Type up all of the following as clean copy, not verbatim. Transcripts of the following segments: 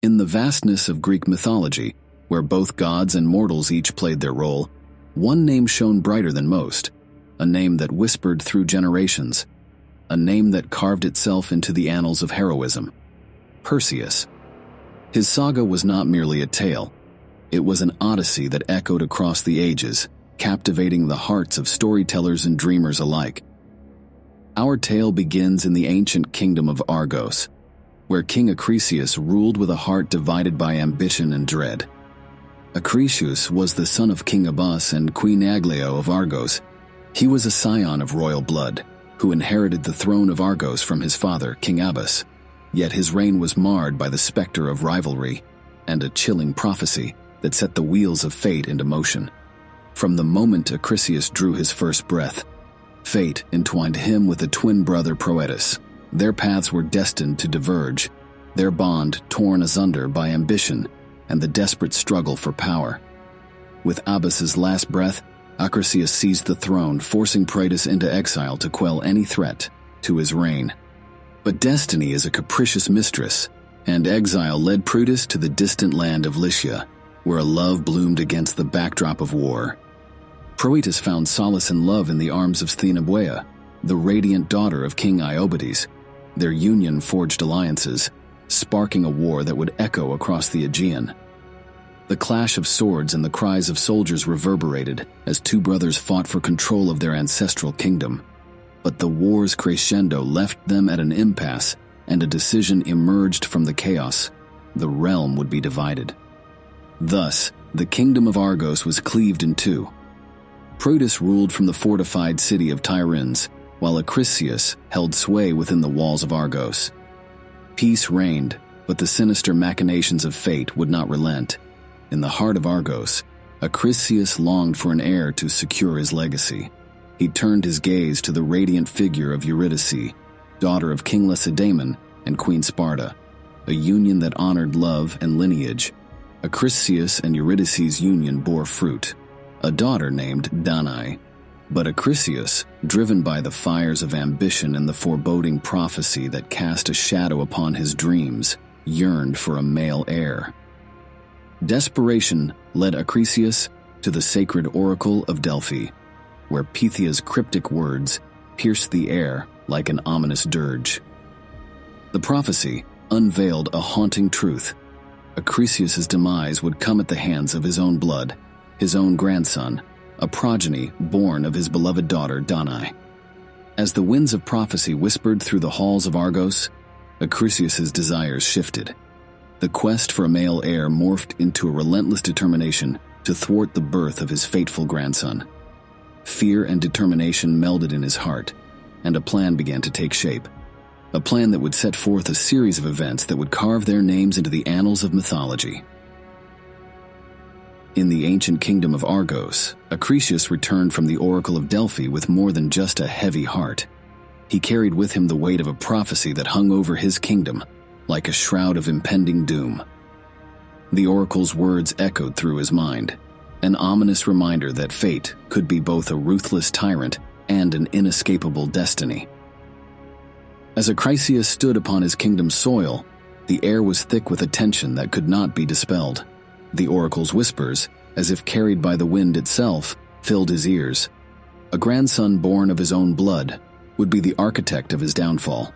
In the vastness of Greek mythology, where both gods and mortals each played their role, one name shone brighter than most, a name that whispered through generations, a name that carved itself into the annals of heroism: Perseus. His saga was not merely a tale. It was an odyssey that echoed across the ages, captivating the hearts of storytellers and dreamers alike. Our tale begins in the ancient kingdom of Argos, where King Acricius ruled with a heart divided by ambition and dread. Acricius was the son of King Abas and Queen Aglio of Argos. He was a scion of royal blood, who inherited the throne of Argos from his father, King Abas. Yet his reign was marred by the specter of rivalry and a chilling prophecy that set the wheels of fate into motion. From the moment Acricius drew his first breath, fate entwined him with a twin brother Proetus. Their paths were destined to diverge, their bond torn asunder by ambition and the desperate struggle for power. With Abas's last breath, Acricius seized the throne, forcing Proetus into exile to quell any threat to his reign. But destiny is a capricious mistress, and exile led Proetus to the distant land of Lycia, where a love bloomed against the backdrop of war. Proetus found solace and love in the arms of Athena, the radiant daughter of King Iobates. Their union forged alliances, sparking a war that would echo across the Aegean. The clash of swords and the cries of soldiers reverberated as two brothers fought for control of their ancestral kingdom. But the war's crescendo left them at an impasse, and a decision emerged from the chaos: the realm would be divided. Thus, the kingdom of Argos was cleaved in two. Proetus ruled from the fortified city of Tiryns, while Acricius held sway within the walls of Argos. Peace reigned, but the sinister machinations of fate would not relent. In the heart of Argos, Acricius longed for an heir to secure his legacy. He turned his gaze to the radiant figure of Eurydice, daughter of King Lacedaemon and Queen Sparta, a union that honored love and lineage. Acricius and Eurydice's union bore fruit, a daughter named Danae. But Acricius, driven by the fires of ambition and the foreboding prophecy that cast a shadow upon his dreams, yearned for a male heir. Desperation led Acricius to the sacred oracle of Delphi, where Pythia's cryptic words pierced the air like an ominous dirge. The prophecy unveiled a haunting truth: Acrisius's demise would come at the hands of his own blood, his own grandson, a progeny born of his beloved daughter Danae. As the winds of prophecy whispered through the halls of Argos, Acrisius's desires shifted. The quest for a male heir morphed into a relentless determination to thwart the birth of his fateful grandson. Fear and determination melded in his heart, and a plan began to take shape. A plan that would set forth a series of events that would carve their names into the annals of mythology. In the ancient kingdom of Argos, Acrisius returned from the oracle of Delphi with more than just a heavy heart. He carried with him the weight of a prophecy that hung over his kingdom, like a shroud of impending doom. The oracle's words echoed through his mind, an ominous reminder that fate could be both a ruthless tyrant and an inescapable destiny. As Acrisius stood upon his kingdom's soil, the air was thick with a tension that could not be dispelled. The oracle's whispers, as if carried by the wind itself, filled his ears. A grandson born of his own blood would be the architect of his downfall.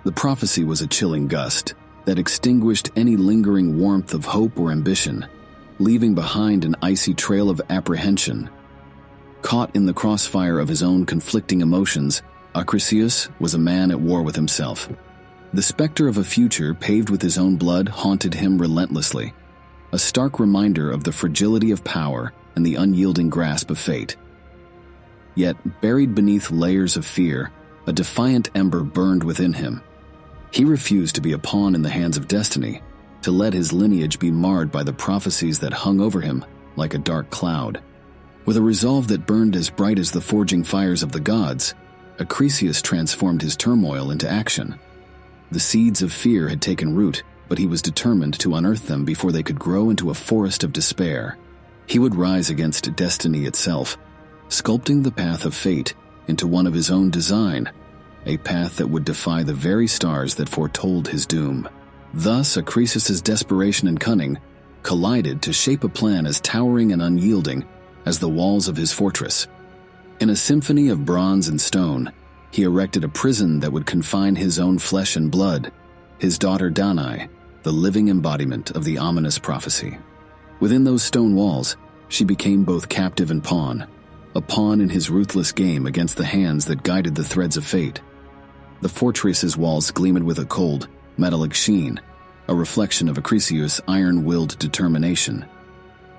The prophecy was a chilling gust that extinguished any lingering warmth of hope or ambition, leaving behind an icy trail of apprehension. Caught in the crossfire of his own conflicting emotions, Acrisius was a man at war with himself. The specter of a future paved with his own blood haunted him relentlessly, a stark reminder of the fragility of power and the unyielding grasp of fate. Yet, buried beneath layers of fear, a defiant ember burned within him. He refused to be a pawn in the hands of destiny, to let his lineage be marred by the prophecies that hung over him like a dark cloud. With a resolve that burned as bright as the forging fires of the gods, Acrisius transformed his turmoil into action. The seeds of fear had taken root, but he was determined to unearth them before they could grow into a forest of despair. He would rise against destiny itself, sculpting the path of fate into one of his own design, a path that would defy the very stars that foretold his doom. Thus, Acricius's desperation and cunning collided to shape a plan as towering and unyielding as the walls of his fortress. In a symphony of bronze and stone, he erected a prison that would confine his own flesh and blood, his daughter Danae, the living embodiment of the ominous prophecy. Within those stone walls, she became both captive and pawn, a pawn in his ruthless game against the hands that guided the threads of fate. The fortress's walls gleamed with a cold, metallic sheen, a reflection of Acricius' iron-willed determination.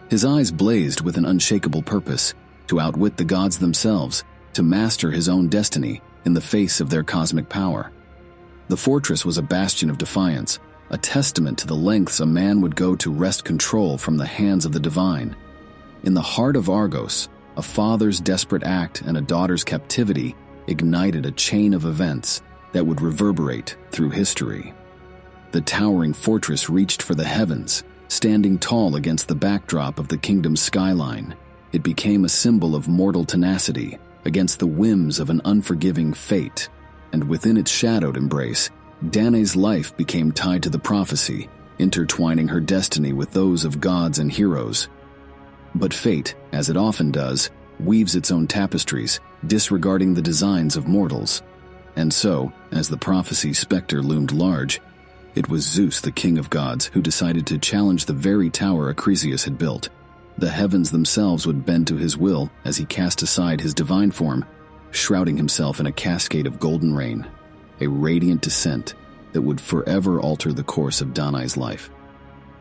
His eyes blazed with an unshakable purpose to outwit the gods themselves, to master his own destiny in the face of their cosmic power. The fortress was a bastion of defiance, a testament to the lengths a man would go to wrest control from the hands of the divine. In the heart of Argos, a father's desperate act and a daughter's captivity ignited a chain of events that would reverberate through history. The towering fortress reached for the heavens, standing tall against the backdrop of the kingdom's skyline. It became a symbol of mortal tenacity against the whims of an unforgiving fate, and within its shadowed embrace, Danae's life became tied to the prophecy, intertwining her destiny with those of gods and heroes. But fate, as it often does, weaves its own tapestries, disregarding the designs of mortals. And so, as the prophecy's specter loomed large, it was Zeus, the king of gods, who decided to challenge the very tower Acricius had built. The heavens themselves would bend to his will as he cast aside his divine form, shrouding himself in a cascade of golden rain, a radiant descent that would forever alter the course of Danae's life.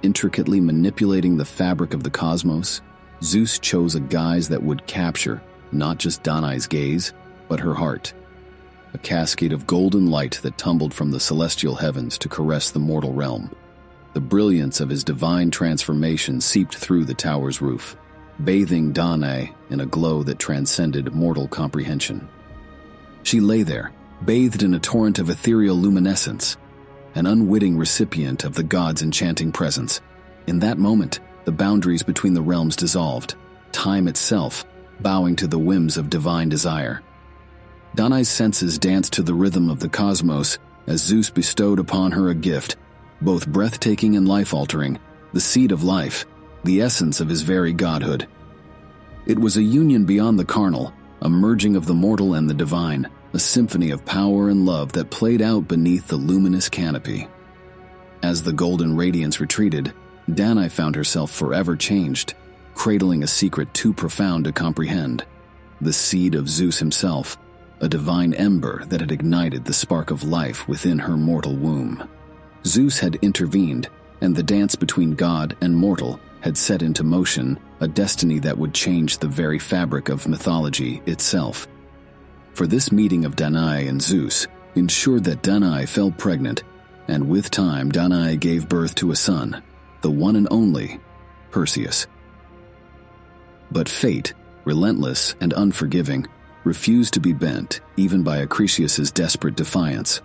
Intricately manipulating the fabric of the cosmos, Zeus chose a guise that would capture not just Danae's gaze, but her heart. A cascade of golden light that tumbled from the celestial heavens to caress the mortal realm. The brilliance of his divine transformation seeped through the tower's roof, bathing Danae in a glow that transcended mortal comprehension. She lay there, bathed in a torrent of ethereal luminescence, an unwitting recipient of the gods' enchanting presence. In that moment, the boundaries between the realms dissolved, time itself bowing to the whims of divine desire. Danae's senses danced to the rhythm of the cosmos as Zeus bestowed upon her a gift, both breathtaking and life-altering, the seed of life, the essence of his very godhood. It was a union beyond the carnal, a merging of the mortal and the divine, a symphony of power and love that played out beneath the luminous canopy. As the golden radiance retreated, Danae found herself forever changed, cradling a secret too profound to comprehend. The seed of Zeus himself, a divine ember that had ignited the spark of life within her mortal womb. Zeus had intervened, and the dance between god and mortal had set into motion a destiny that would change the very fabric of mythology itself. For this meeting of Danae and Zeus ensured that Danae fell pregnant, and with time Danae gave birth to a son, the one and only Perseus. But fate, relentless and unforgiving, refused to be bent even by Acricius's desperate defiance.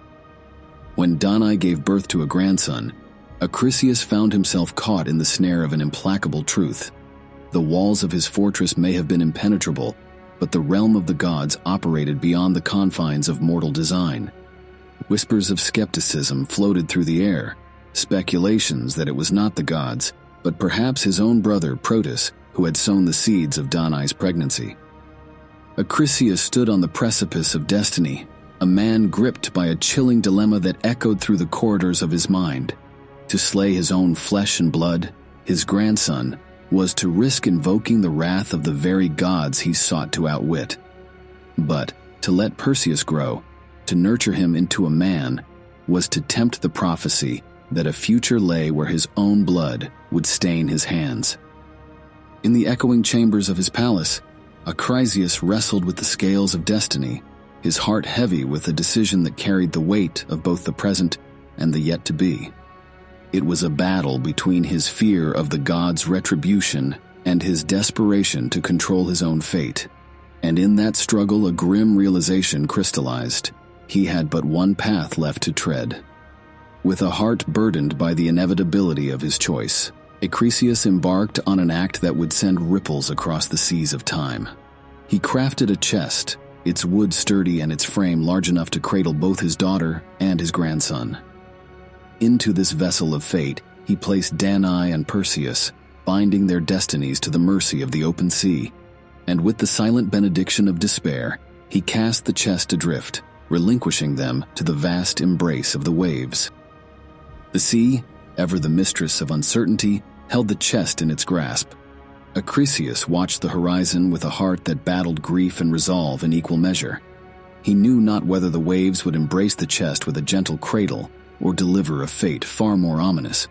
When Danae gave birth to a grandson, Acricius found himself caught in the snare of an implacable truth. The walls of his fortress may have been impenetrable, but the realm of the gods operated beyond the confines of mortal design. Whispers of skepticism floated through the air, speculations that it was not the gods, but perhaps his own brother Proteus, who had sown the seeds of Danae's pregnancy. Acricius stood on the precipice of destiny, a man gripped by a chilling dilemma that echoed through the corridors of his mind. To slay his own flesh and blood, his grandson, was to risk invoking the wrath of the very gods he sought to outwit. But to let Perseus grow, to nurture him into a man, was to tempt the prophecy that a future lay where his own blood would stain his hands. In the echoing chambers of his palace, Acricius wrestled with the scales of destiny, his heart heavy with a decision that carried the weight of both the present and the yet-to-be. It was a battle between his fear of the gods' retribution and his desperation to control his own fate. And in that struggle, a grim realization crystallized. He had but one path left to tread. With a heart burdened by the inevitability of his choice, Acricius embarked on an act that would send ripples across the seas of time. He crafted a chest, its wood sturdy and its frame large enough to cradle both his daughter and his grandson. Into this vessel of fate, he placed Danae and Perseus, binding their destinies to the mercy of the open sea. And with the silent benediction of despair, he cast the chest adrift, relinquishing them to the vast embrace of the waves. The sea, ever the mistress of uncertainty, held the chest in its grasp. Acricius watched the horizon with a heart that battled grief and resolve in equal measure. He knew not whether the waves would embrace the chest with a gentle cradle or deliver a fate far more ominous.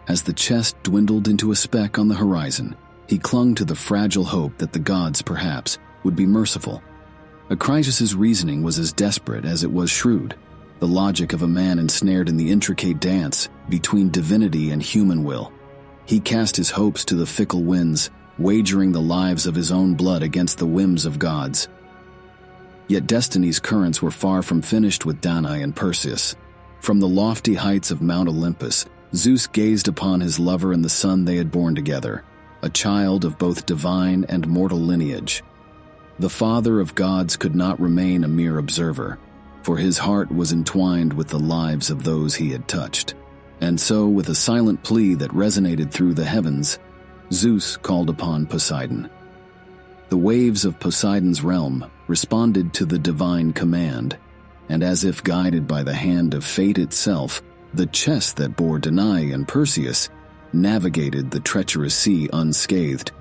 As the chest dwindled into a speck on the horizon, he clung to the fragile hope that the gods, perhaps, would be merciful. Acrisius's reasoning was as desperate as it was shrewd, the logic of a man ensnared in the intricate dance between divinity and human will. He cast his hopes to the fickle winds, wagering the lives of his own blood against the whims of gods. Yet destiny's currents were far from finished with Danae and Perseus. From the lofty heights of Mount Olympus, Zeus gazed upon his lover and the son they had borne together, a child of both divine and mortal lineage. The father of gods could not remain a mere observer, for his heart was entwined with the lives of those he had touched. And so, with a silent plea that resonated through the heavens, Zeus called upon Poseidon. The waves of Poseidon's realm responded to the divine command, and as if guided by the hand of fate itself, the chest that bore Danae and Perseus navigated the treacherous sea unscathed.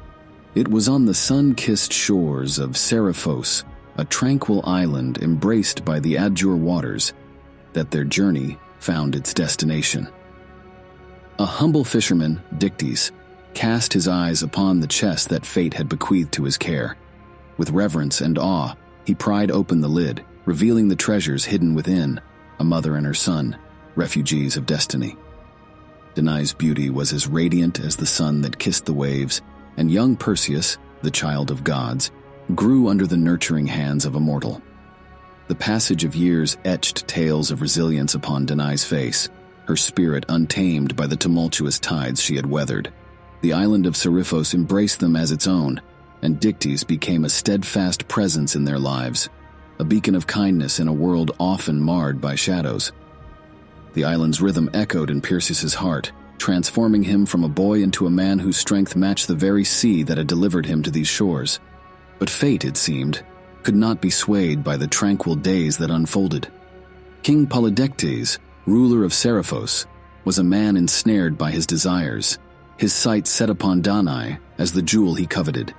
It was on the sun-kissed shores of Seriphos, a tranquil island embraced by the azure waters, that their journey found its destination. A humble fisherman, Dictys, cast his eyes upon the chest that fate had bequeathed to his care. With reverence and awe, he pried open the lid, revealing the treasures hidden within, a mother and her son, refugees of destiny. Danae's beauty was as radiant as the sun that kissed the waves, and young Perseus, the child of gods, grew under the nurturing hands of a mortal. The passage of years etched tales of resilience upon Danae's face, her spirit untamed by the tumultuous tides she had weathered. The island of Seriphos embraced them as its own, and Dictys became a steadfast presence in their lives, a beacon of kindness in a world often marred by shadows. The island's rhythm echoed in Perseus's heart, transforming him from a boy into a man whose strength matched the very sea that had delivered him to these shores. But fate, it seemed, could not be swayed by the tranquil days that unfolded. King Polydectes, ruler of Seriphos, was a man ensnared by his desires, his sights set upon Danae as the jewel he coveted.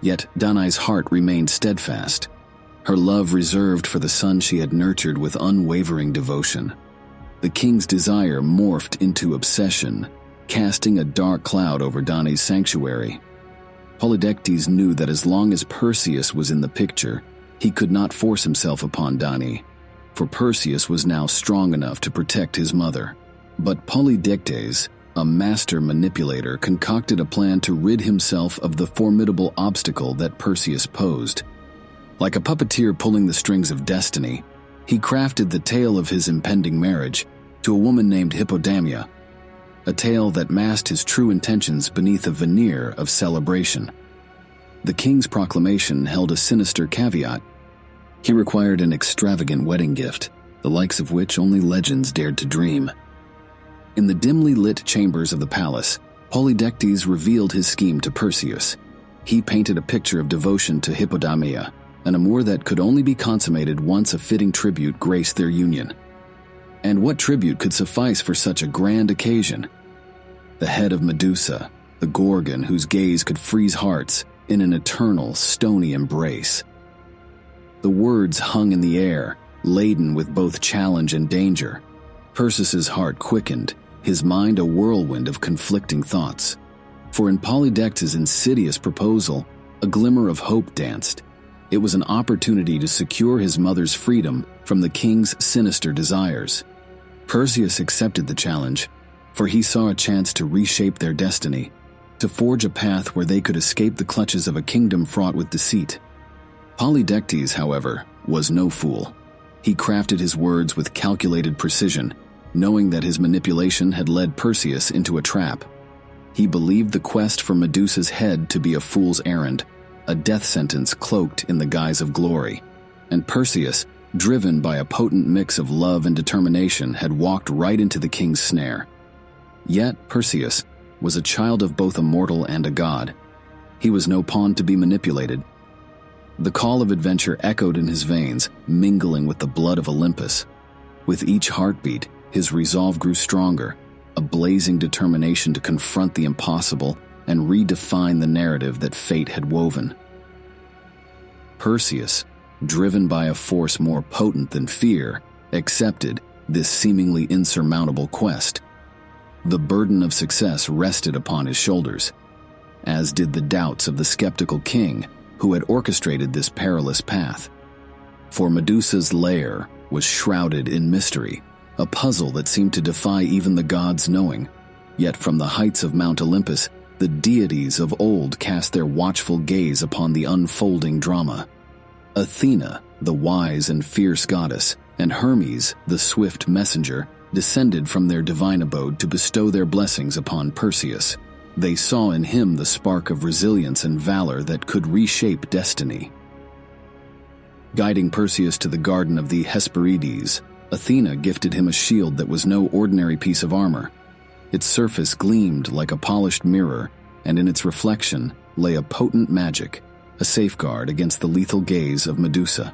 Yet Danae's heart remained steadfast, her love reserved for the son she had nurtured with unwavering devotion. The king's desire morphed into obsession, casting a dark cloud over Danae's sanctuary. Polydectes knew that as long as Perseus was in the picture, he could not force himself upon Danae, for Perseus was now strong enough to protect his mother. But Polydectes, a master manipulator, concocted a plan to rid himself of the formidable obstacle that Perseus posed. Like a puppeteer pulling the strings of destiny, he crafted the tale of his impending marriage to a woman named Hippodamia, a tale that masked his true intentions beneath a veneer of celebration. The king's proclamation held a sinister caveat. He required an extravagant wedding gift, the likes of which only legends dared to dream. In the dimly lit chambers of the palace, Polydectes revealed his scheme to Perseus. He painted a picture of devotion to Hippodamia, an amour that could only be consummated once a fitting tribute graced their union. And what tribute could suffice for such a grand occasion? The head of Medusa, the Gorgon whose gaze could freeze hearts in an eternal, stony embrace. The words hung in the air, laden with both challenge and danger. Perseus's heart quickened, his mind a whirlwind of conflicting thoughts. For in Polydectes' insidious proposal, a glimmer of hope danced. It was an opportunity to secure his mother's freedom from the king's sinister desires. Perseus accepted the challenge, for he saw a chance to reshape their destiny, to forge a path where they could escape the clutches of a kingdom fraught with deceit. Polydectes, however, was no fool. He crafted his words with calculated precision, knowing that his manipulation had led Perseus into a trap. He believed the quest for Medusa's head to be a fool's errand, a death sentence cloaked in the guise of glory, and Perseus, driven by a potent mix of love and determination, had walked right into the king's snare. Yet Perseus was a child of both a mortal and a god. He was no pawn to be manipulated. The call of adventure echoed in his veins, mingling with the blood of Olympus. With each heartbeat, his resolve grew stronger, a blazing determination to confront the impossible and redefine the narrative that fate had woven. Perseus, driven by a force more potent than fear, accepted this seemingly insurmountable quest. The burden of success rested upon his shoulders, as did the doubts of the skeptical king who had orchestrated this perilous path. For Medusa's lair was shrouded in mystery, a puzzle that seemed to defy even the gods' knowing. Yet from the heights of Mount Olympus, the deities of old cast their watchful gaze upon the unfolding drama. Athena, the wise and fierce goddess, and Hermes, the swift messenger, descended from their divine abode to bestow their blessings upon Perseus. They saw in him the spark of resilience and valor that could reshape destiny. Guiding Perseus to the garden of the Hesperides, Athena gifted him a shield that was no ordinary piece of armor. Its surface gleamed like a polished mirror, and in its reflection lay a potent magic, a safeguard against the lethal gaze of Medusa.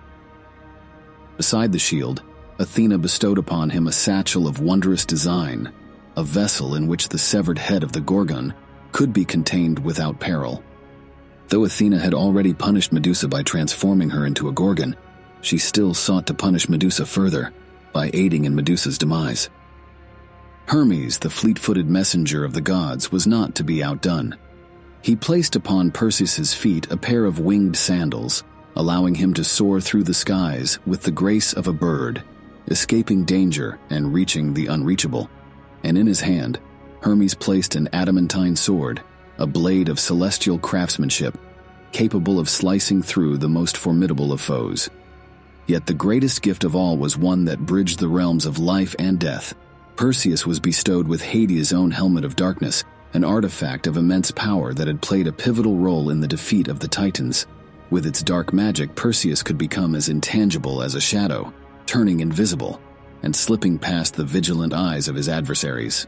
Beside the shield, Athena bestowed upon him a satchel of wondrous design, a vessel in which the severed head of the Gorgon could be contained without peril. Though Athena had already punished Medusa by transforming her into a Gorgon, she still sought to punish Medusa further by aiding in Medusa's demise. Hermes, the fleet-footed messenger of the gods, was not to be outdone. He placed upon Perseus's feet a pair of winged sandals, allowing him to soar through the skies with the grace of a bird, escaping danger and reaching the unreachable. And in his hand, Hermes placed an adamantine sword, a blade of celestial craftsmanship, capable of slicing through the most formidable of foes. Yet the greatest gift of all was one that bridged the realms of life and death. Perseus was bestowed with Hades' own helmet of darkness, an artifact of immense power that had played a pivotal role in the defeat of the Titans. With its dark magic, Perseus could become as intangible as a shadow, turning invisible and slipping past the vigilant eyes of his adversaries.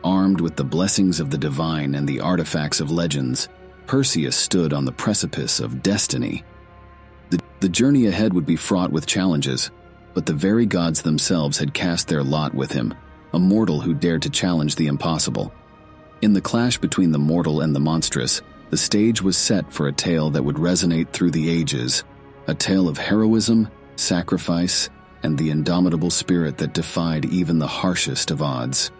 Armed with the blessings of the divine and the artifacts of legends, Perseus stood on the precipice of destiny. The journey ahead would be fraught with challenges, but the very gods themselves had cast their lot with him, a mortal who dared to challenge the impossible. In the clash between the mortal and the monstrous, the stage was set for a tale that would resonate through the ages, a tale of heroism, sacrifice, and the indomitable spirit that defied even the harshest of odds.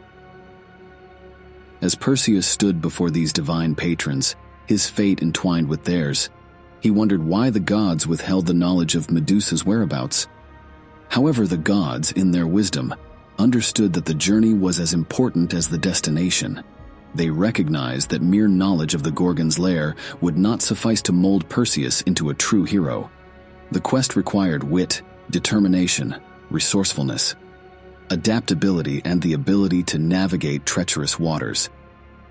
As Perseus stood before these divine patrons, his fate entwined with theirs, he wondered why the gods withheld the knowledge of Medusa's whereabouts. However, the gods, in their wisdom, understood that the journey was as important as the destination. They recognized that mere knowledge of the Gorgon's lair would not suffice to mold Perseus into a true hero. The quest required wit, determination, resourcefulness, adaptability, and the ability to navigate treacherous waters.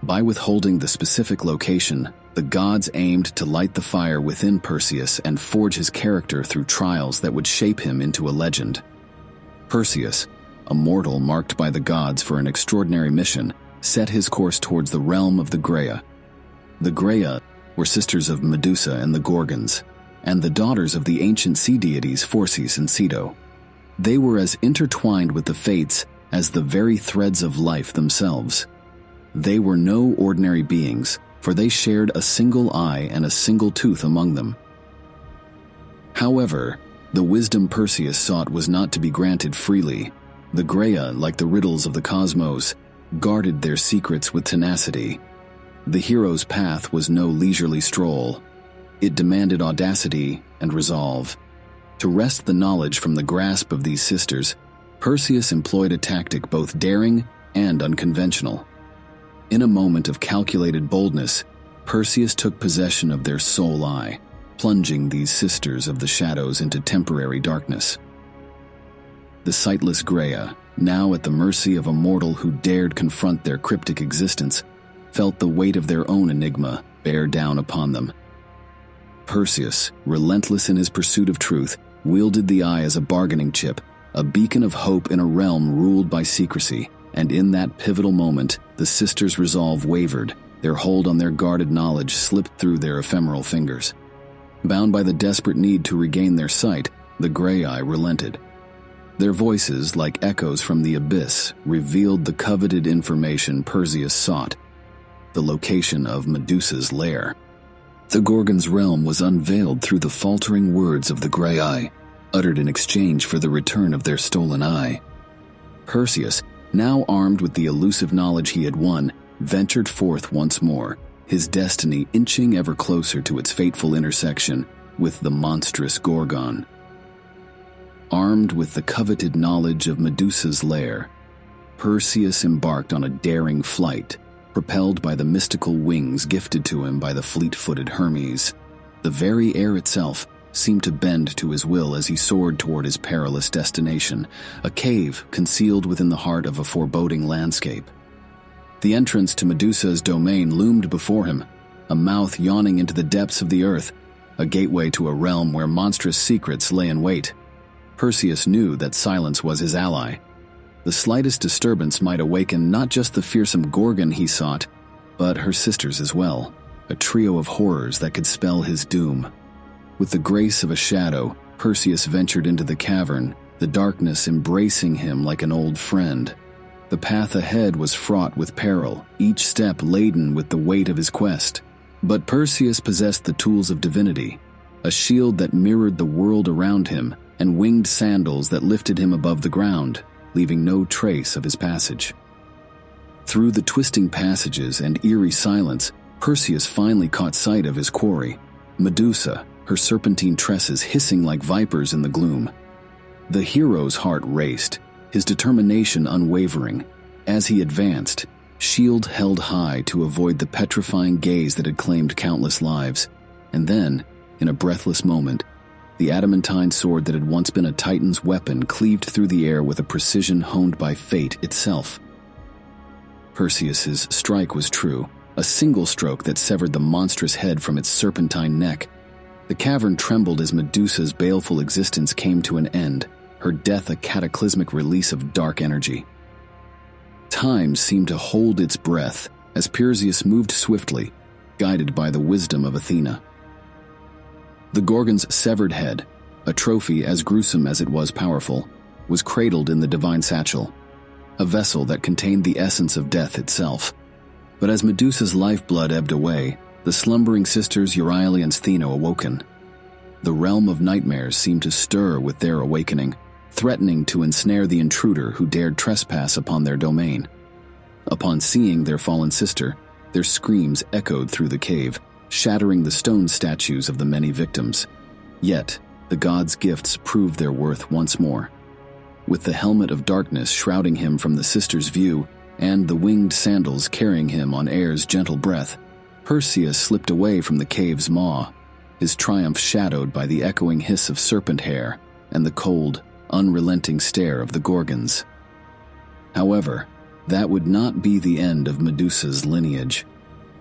By withholding the specific location, the gods aimed to light the fire within Perseus and forge his character through trials that would shape him into a legend. Perseus, a mortal marked by the gods for an extraordinary mission, set his course towards the realm of the Graeae. The Graeae were sisters of Medusa and the Gorgons, and the daughters of the ancient sea deities Phorcys and Ceto. They were as intertwined with the fates as the very threads of life themselves. They were no ordinary beings, for they shared a single eye and a single tooth among them. However, the wisdom Perseus sought was not to be granted freely. The Graeae, like the riddles of the cosmos, guarded their secrets with tenacity. The hero's path was no leisurely stroll. It demanded audacity and resolve. To wrest the knowledge from the grasp of these sisters, Perseus employed a tactic both daring and unconventional. In a moment of calculated boldness, Perseus took possession of their soul eye, plunging these sisters of the shadows into temporary darkness. The sightless Graeae, now at the mercy of a mortal who dared confront their cryptic existence, felt the weight of their own enigma bear down upon them. Perseus, relentless in his pursuit of truth, wielded the eye as a bargaining chip, a beacon of hope in a realm ruled by secrecy. And in that pivotal moment, the sisters' resolve wavered, their hold on their guarded knowledge slipped through their ephemeral fingers. Bound by the desperate need to regain their sight, the Graeae relented. Their voices, like echoes from the abyss, revealed the coveted information Perseus sought, the location of Medusa's lair. The Gorgon's realm was unveiled through the faltering words of the Graeae, uttered in exchange for the return of their stolen eye. Perseus, now armed with the elusive knowledge he had won, ventured forth once more, his destiny inching ever closer to its fateful intersection with the monstrous Gorgon. Armed with the coveted knowledge of Medusa's lair, Perseus embarked on a daring flight, propelled by the mystical wings gifted to him by the fleet-footed Hermes. The very air itself seemed to bend to his will as he soared toward his perilous destination, a cave concealed within the heart of a foreboding landscape. The entrance to Medusa's domain loomed before him, a mouth yawning into the depths of the earth, a gateway to a realm where monstrous secrets lay in wait. Perseus knew that silence was his ally. The slightest disturbance might awaken not just the fearsome Gorgon he sought, but her sisters as well, a trio of horrors that could spell his doom. With the grace of a shadow, Perseus ventured into the cavern, the darkness embracing him like an old friend. The path ahead was fraught with peril, each step laden with the weight of his quest. But Perseus possessed the tools of divinity, a shield that mirrored the world around him, and winged sandals that lifted him above the ground, leaving no trace of his passage. Through the twisting passages and eerie silence, Perseus finally caught sight of his quarry, Medusa, her serpentine tresses hissing like vipers in the gloom. The hero's heart raced, his determination unwavering. As he advanced, shield held high to avoid the petrifying gaze that had claimed countless lives. And then, in a breathless moment, the adamantine sword that had once been a titan's weapon cleaved through the air with a precision honed by fate itself. Perseus's strike was true, a single stroke that severed the monstrous head from its serpentine neck. The cavern trembled as Medusa's baleful existence came to an end, her death a cataclysmic release of dark energy. Time seemed to hold its breath as Perseus moved swiftly, guided by the wisdom of Athena. The Gorgon's severed head, a trophy as gruesome as it was powerful, was cradled in the divine satchel, a vessel that contained the essence of death itself. But as Medusa's lifeblood ebbed away, the slumbering sisters Euryale and Stheno awoken. The realm of nightmares seemed to stir with their awakening, threatening to ensnare the intruder who dared trespass upon their domain. Upon seeing their fallen sister, their screams echoed through the cave, shattering the stone statues of the many victims. Yet, the gods' gifts proved their worth once more. With the helmet of darkness shrouding him from the sisters' view, and the winged sandals carrying him on air's gentle breath, Perseus slipped away from the cave's maw, his triumph shadowed by the echoing hiss of serpent hair and the cold, unrelenting stare of the Gorgons. However, that would not be the end of Medusa's lineage.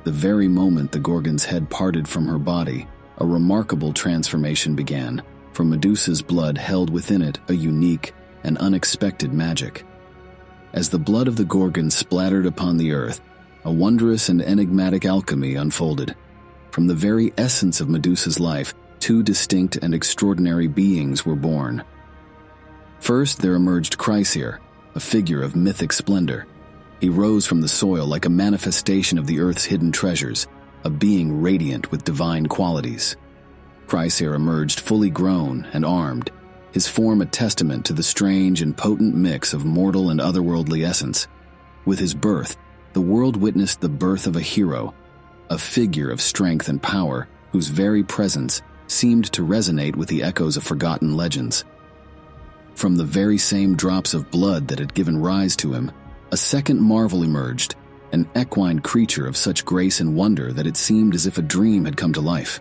The very moment the Gorgon's head parted from her body, a remarkable transformation began, for Medusa's blood held within it a unique and unexpected magic. As the blood of the Gorgon splattered upon the earth, a wondrous and enigmatic alchemy unfolded. From the very essence of Medusa's life, two distinct and extraordinary beings were born. First, there emerged Acricius, a figure of mythic splendor. He rose from the soil like a manifestation of the earth's hidden treasures, a being radiant with divine qualities. Acricius emerged fully grown and armed, his form a testament to the strange and potent mix of mortal and otherworldly essence. With his birth, the world witnessed the birth of a hero, a figure of strength and power whose very presence seemed to resonate with the echoes of forgotten legends. From the very same drops of blood that had given rise to him, a second marvel emerged, an equine creature of such grace and wonder that it seemed as if a dream had come to life.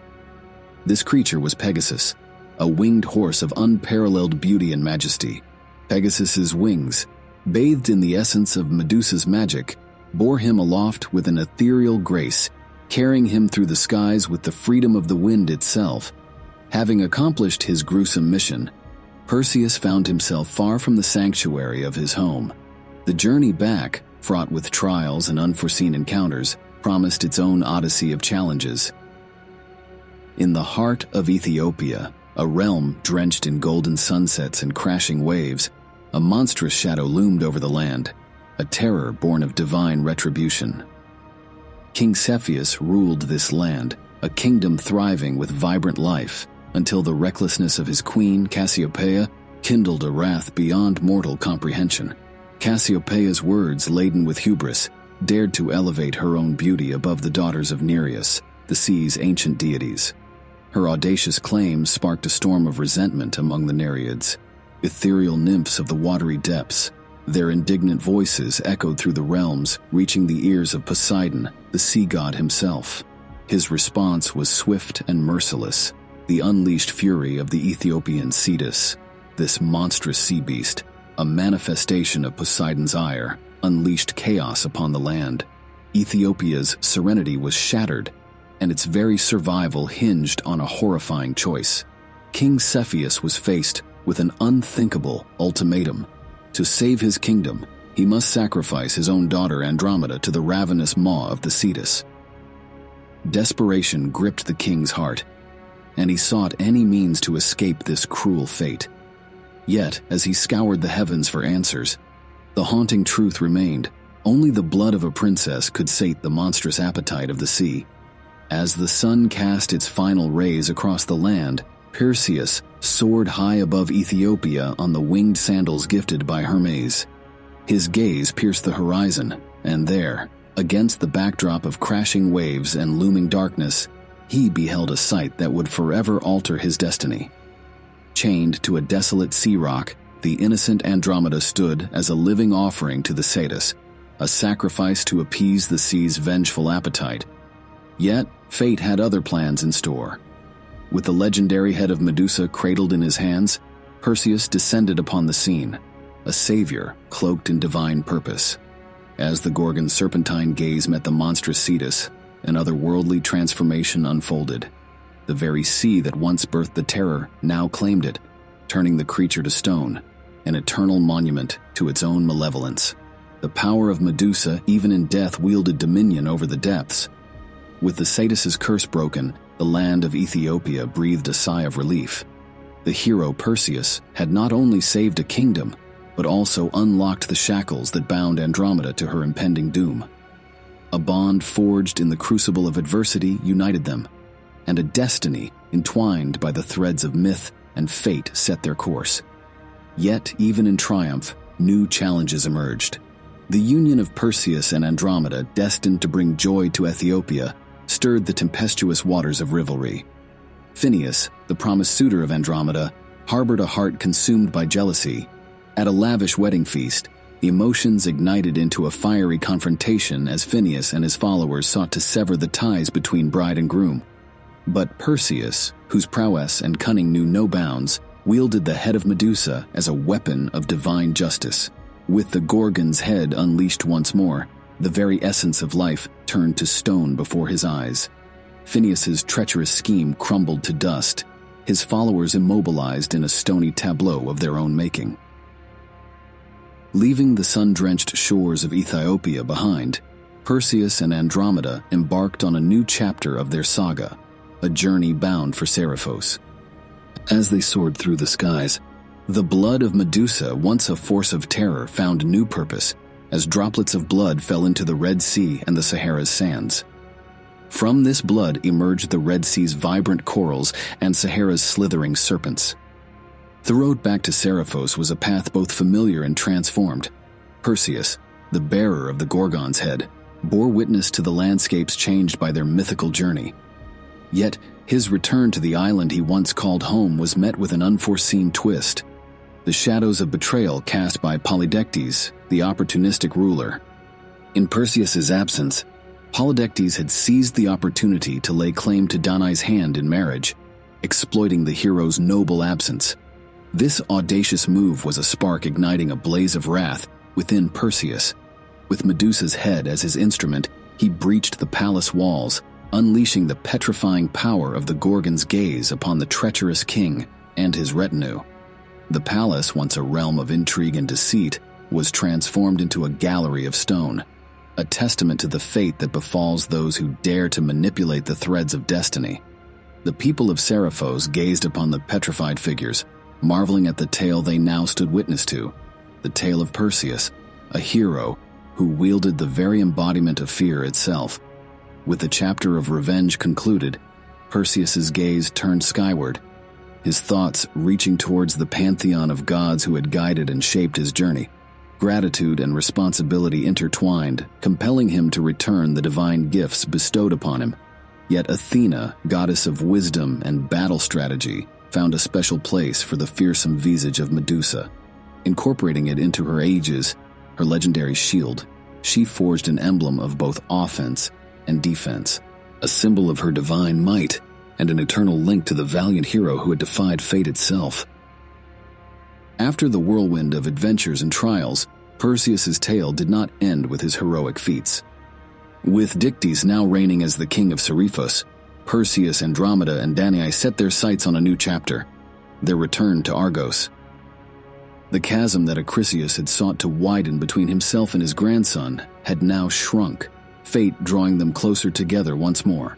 This creature was Pegasus, a winged horse of unparalleled beauty and majesty. Pegasus's wings, bathed in the essence of Medusa's magic, bore him aloft with an ethereal grace, carrying him through the skies with the freedom of the wind itself. Having accomplished his gruesome mission, Perseus found himself far from the sanctuary of his home. The journey back, fraught with trials and unforeseen encounters, promised its own odyssey of challenges. In the heart of Aethiopia, a realm drenched in golden sunsets and crashing waves, a monstrous shadow loomed over the land, a terror born of divine retribution. King Cepheus ruled this land, a kingdom thriving with vibrant life, until the recklessness of his queen, Cassiopeia, kindled a wrath beyond mortal comprehension. Cassiopeia's words, laden with hubris, dared to elevate her own beauty above the daughters of Nereus, the sea's ancient deities. Her audacious claims sparked a storm of resentment among the Nereids, ethereal nymphs of the watery depths. Their indignant voices echoed through the realms, reaching the ears of Poseidon, the sea god himself. His response was swift and merciless, the unleashed fury of the Ethiopian Cetus. This monstrous sea beast, a manifestation of Poseidon's ire, unleashed chaos upon the land. Ethiopia's serenity was shattered, and its very survival hinged on a horrifying choice. King Cepheus was faced with an unthinkable ultimatum. To save his kingdom, he must sacrifice his own daughter Andromeda to the ravenous maw of the Cetus. Desperation gripped the king's heart, and he sought any means to escape this cruel fate. Yet, as he scoured the heavens for answers, the haunting truth remained: only the blood of a princess could sate the monstrous appetite of the sea. As the sun cast its final rays across the land, Perseus soared high above Aethiopia on the winged sandals gifted by Hermes. His gaze pierced the horizon, and there, against the backdrop of crashing waves and looming darkness, he beheld a sight that would forever alter his destiny. Chained to a desolate sea rock, the innocent Andromeda stood as a living offering to the Cetus, a sacrifice to appease the sea's vengeful appetite. Yet, fate had other plans in store. With the legendary head of Medusa cradled in his hands, Perseus descended upon the scene, a savior cloaked in divine purpose. As the Gorgon's serpentine gaze met the monstrous Cetus, an otherworldly transformation unfolded. The very sea that once birthed the terror now claimed it, turning the creature to stone, an eternal monument to its own malevolence. The power of Medusa, even in death, wielded dominion over the depths. With the Cetus's curse broken, the land of Aethiopia breathed a sigh of relief. The hero Perseus had not only saved a kingdom, but also unlocked the shackles that bound Andromeda to her impending doom. A bond forged in the crucible of adversity united them, and a destiny entwined by the threads of myth and fate set their course. Yet, even in triumph, new challenges emerged. The union of Perseus and Andromeda, destined to bring joy to Aethiopia, stirred the tempestuous waters of rivalry. Phineus, the promised suitor of Andromeda, harbored a heart consumed by jealousy. At a lavish wedding feast, emotions ignited into a fiery confrontation as Phineus and his followers sought to sever the ties between bride and groom. But Perseus, whose prowess and cunning knew no bounds, wielded the head of Medusa as a weapon of divine justice. With the Gorgon's head unleashed once more, the very essence of life turned to stone before his eyes. Phineus's treacherous scheme crumbled to dust, his followers immobilized in a stony tableau of their own making. Leaving the sun-drenched shores of Aethiopia behind, Perseus and Andromeda embarked on a new chapter of their saga, a journey bound for Seriphos. As they soared through the skies, the blood of Medusa, once a force of terror, found new purpose, as droplets of blood fell into the Red Sea and the Sahara's sands. From this blood emerged the Red Sea's vibrant corals and Sahara's slithering serpents. The road back to Seriphos was a path both familiar and transformed. Perseus, the bearer of the Gorgon's head, bore witness to the landscapes changed by their mythical journey. Yet, his return to the island he once called home was met with an unforeseen twist. The shadows of betrayal cast by Polydectes, the opportunistic ruler. In Perseus's absence, Polydectes had seized the opportunity to lay claim to Danae's hand in marriage, exploiting the hero's noble absence. This audacious move was a spark igniting a blaze of wrath within Perseus. With Medusa's head as his instrument, he breached the palace walls, unleashing the petrifying power of the Gorgon's gaze upon the treacherous king and his retinue. The palace, once a realm of intrigue and deceit, was transformed into a gallery of stone, a testament to the fate that befalls those who dare to manipulate the threads of destiny. The people of Seriphos gazed upon the petrified figures, marveling at the tale they now stood witness to, the tale of Perseus, a hero who wielded the very embodiment of fear itself. With the chapter of revenge concluded, Perseus's gaze turned skyward, his thoughts reaching towards the pantheon of gods who had guided and shaped his journey. Gratitude and responsibility intertwined, compelling him to return the divine gifts bestowed upon him. Yet Athena, goddess of wisdom and battle strategy, found a special place for the fearsome visage of Medusa. Incorporating it into her aegis, her legendary shield, she forged an emblem of both offense and defense, a symbol of her divine might and an eternal link to the valiant hero who had defied fate itself. After the whirlwind of adventures and trials, Perseus's tale did not end with his heroic feats. With Dictys now reigning as the king of Seriphos, Perseus, Andromeda, and Danae set their sights on a new chapter, their return to Argos. The chasm that Acricius had sought to widen between himself and his grandson had now shrunk, fate drawing them closer together once more.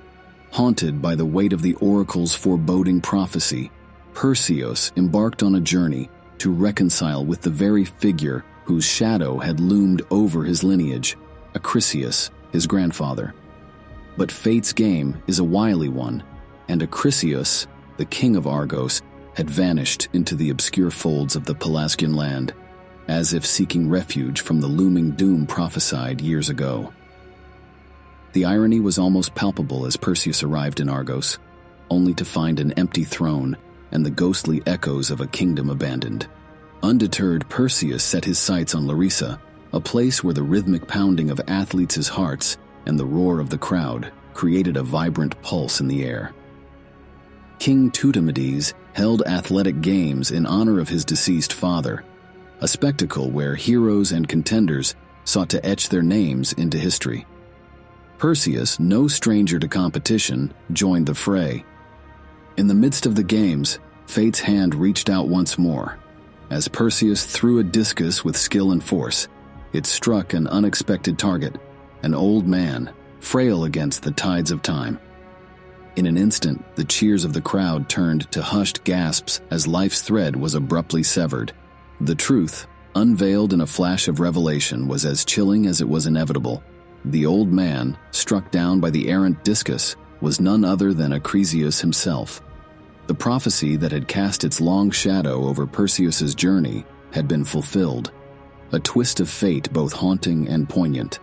Haunted by the weight of the oracle's foreboding prophecy, Perseus embarked on a journey to reconcile with the very figure whose shadow had loomed over his lineage, Acricius, his grandfather. But fate's game is a wily one, and Acricius, the king of Argos, had vanished into the obscure folds of the Pelasgian land, as if seeking refuge from the looming doom prophesied years ago. The irony was almost palpable as Perseus arrived in Argos, only to find an empty throne and the ghostly echoes of a kingdom abandoned. Undeterred, Perseus set his sights on Larissa, a place where the rhythmic pounding of athletes' hearts and the roar of the crowd created a vibrant pulse in the air. King Teutonides held athletic games in honor of his deceased father, a spectacle where heroes and contenders sought to etch their names into history. Perseus, no stranger to competition, joined the fray. In the midst of the games, fate's hand reached out once more. As Perseus threw a discus with skill and force, it struck an unexpected target, an old man, frail against the tides of time. In an instant, the cheers of the crowd turned to hushed gasps as life's thread was abruptly severed. The truth, unveiled in a flash of revelation, was as chilling as it was inevitable. The old man, struck down by the errant discus, was none other than Acrisius himself. The prophecy that had cast its long shadow over Perseus's journey had been fulfilled, a twist of fate both haunting and poignant.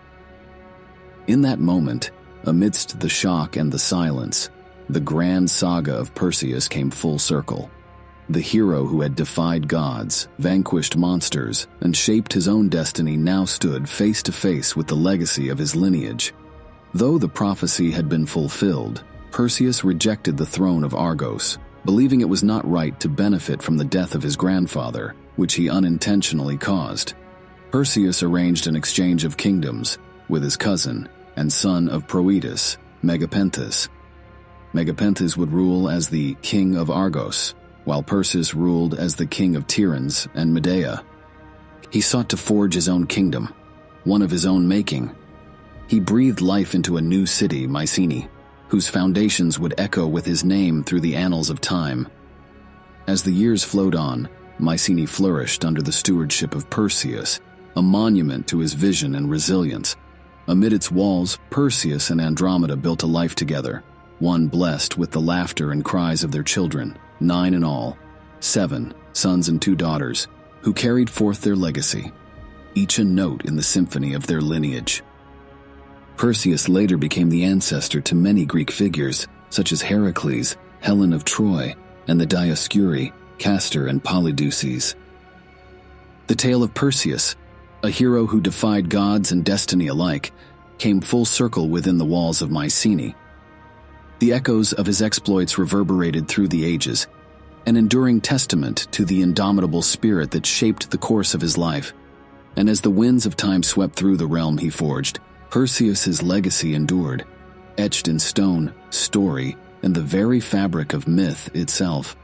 In that moment, amidst the shock and the silence, the grand saga of Perseus came full circle. The hero who had defied gods, vanquished monsters, and shaped his own destiny now stood face to face with the legacy of his lineage. Though the prophecy had been fulfilled, Perseus rejected the throne of Argos, believing it was not right to benefit from the death of his grandfather, which he unintentionally caused. Perseus arranged an exchange of kingdoms with his cousin and son of Proetus, Megapenthes. Megapenthes would rule as the king of Argos, while Perseus ruled as the king of Tiryns and Medea. He sought to forge his own kingdom, one of his own making. He breathed life into a new city, Mycenae, whose foundations would echo with his name through the annals of time. As the years flowed on, Mycenae flourished under the stewardship of Perseus, a monument to his vision and resilience. Amid its walls, Perseus and Andromeda built a life together, one blessed with the laughter and cries of their children, 9 in all, 7 sons and 2 daughters, who carried forth their legacy, each a note in the symphony of their lineage. Perseus later became the ancestor to many Greek figures, such as Heracles, Helen of Troy, and the Dioscuri, Castor and Polydectes. The tale of Perseus, a hero who defied gods and destiny alike, came full circle within the walls of Mycenae. The echoes of his exploits reverberated through the ages, an enduring testament to the indomitable spirit that shaped the course of his life. And as the winds of time swept through the realm he forged, Perseus's legacy endured, etched in stone, story, and the very fabric of myth itself.